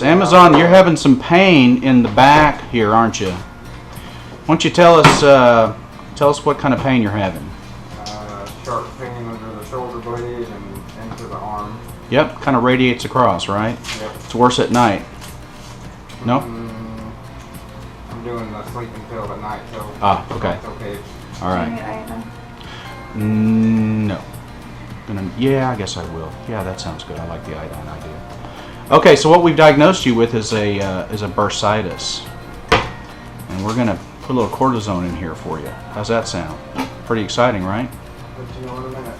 Amazon, you're having some pain in the back here, aren't you? Why don't you tell us what kind of pain you're having? Sharp pain under the shoulder blade and into the arm. Yep, kind of radiates across, right? Yep. It's worse at night. No? I'm doing the sleeping pill at night, so okay. that's okay. All right. No. Yeah, I guess I will. Yeah, that sounds good. I like the iodine idea. Okay, so what we've diagnosed you with is a bursitis, and we're gonna put a little cortisone in here for you. How's that sound? Pretty exciting, right? Let you know in a minute.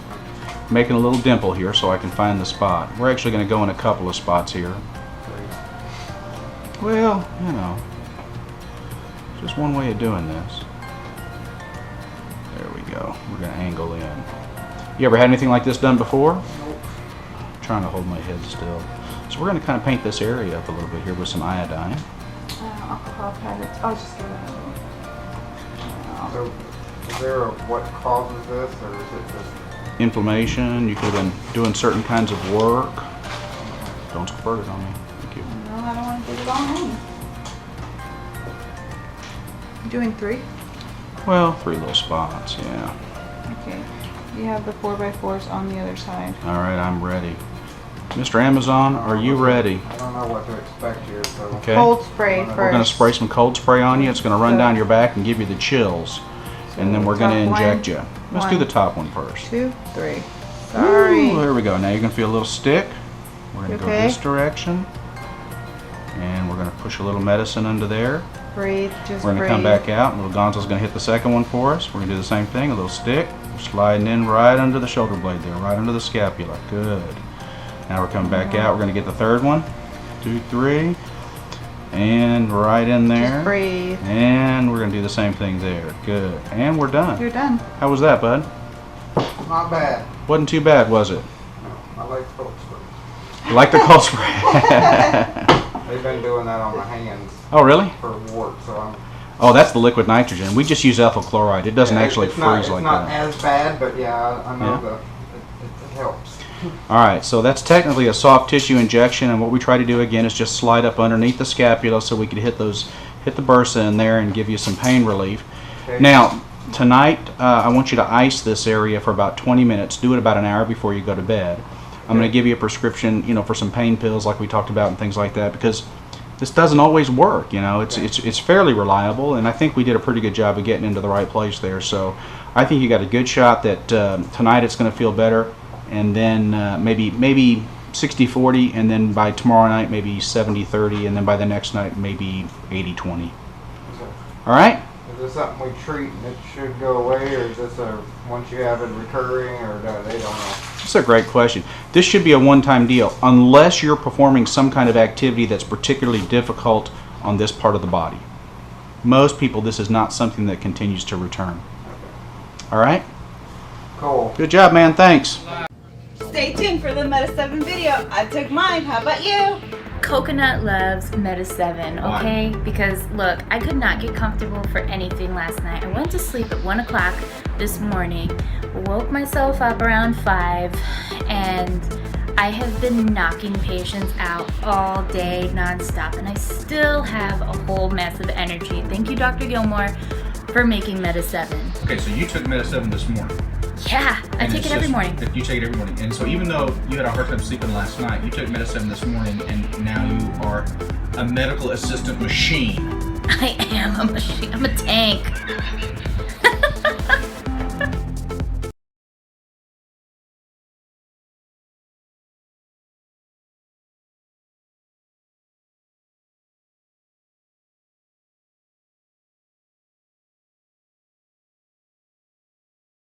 Making a little dimple here so I can find the spot. We're actually gonna go in a couple of spots here. Well, you know, just one way of doing this. There we go. We're gonna angle in. You ever had anything like this done before? Nope. I'm trying to hold my head still. So we're going to kind of paint this area up a little bit here with some iodine. Alcohol packets. I'll just give it a little. So, is there what causes this, or is it just Inflammation. You could have been doing certain kinds of work. Don't squirt it on me. Thank you. No, I don't want to get it on me. You doing 3? Well, 3 little spots, yeah. Okay. You have the 4x4s on the other side. All right, I'm ready. Mr. Amazon, are you ready? I don't know what to expect here, so. Okay. Cold spray first. We're going to spray some cold spray on you. It's going to run down your back and give you the chills. And then we're going to inject you. Let's do the top one first. 2, 3. Sorry. Ooh, there we go. Now you're going to feel a little stick. We're going to go Okay. this direction. And we're going to push a little medicine under there. Breathe. Just We're going to come back out. Little Gonzo's going to hit the second one for us. We're going to do the same thing. A little stick. We're sliding in right under the shoulder blade there. Right under the scapula. Good. Now we're coming back out. We're going to get the third one. 2, 3. And right in there. Just breathe. And we're going to do the same thing there. Good. And we're done. You're done. How was that, bud? Not bad. Wasn't too bad, was it? I like cold spray. You like the cold spray? They've been doing that on my hands Oh, really? for work, so I'm. Oh, that's the liquid nitrogen. We just use ethyl chloride. It doesn't Yeah, actually it's not, freeze like It's not that. as bad, but yeah, I know Yeah. it helps. All right, so that's technically a soft tissue injection, and what we try to do again is just slide up underneath the scapula so we could hit the bursa in there and give you some pain relief. Okay. Now, tonight I want you to ice this area for about 20 minutes. Do it about an hour before you go to bed. I'm going to give you a prescription, for some pain pills like we talked about and things like that, because this doesn't always work. It's fairly reliable, and I think we did a pretty good job of getting into the right place there. So I think you got a good shot that tonight it's going to feel better, and then maybe 60-40, and then by tomorrow night maybe 70-30, and then by the next night maybe 80-20. All right? Is this something we treat and it should go away, or is this once you have it recurring, or they don't know? That's a great question. This should be a one-time deal, unless you're performing some kind of activity that's particularly difficult on this part of the body. Most people, this is not something that continues to return. All right? Cool. Good job, man. Thanks. Stay tuned for the Meta 7 video. I took mine. How about you? Coconut loves Meta 7, okay? Why? Because look, I could not get comfortable for anything last night. I went to sleep at 1 o'clock this morning, woke myself up around 5, and I have been knocking patients out all day nonstop, and I still have a whole mess of energy. Thank you, Dr. Gilmore, for making Meta 7. Okay, so you took Meta 7 this morning. Yeah, I And take it's it every just- morning. You take it every morning. And so even though you had a hard time sleeping last night, you took Meta 7 this morning, and now you are a medical assistant machine. I am a machine. I'm a tank.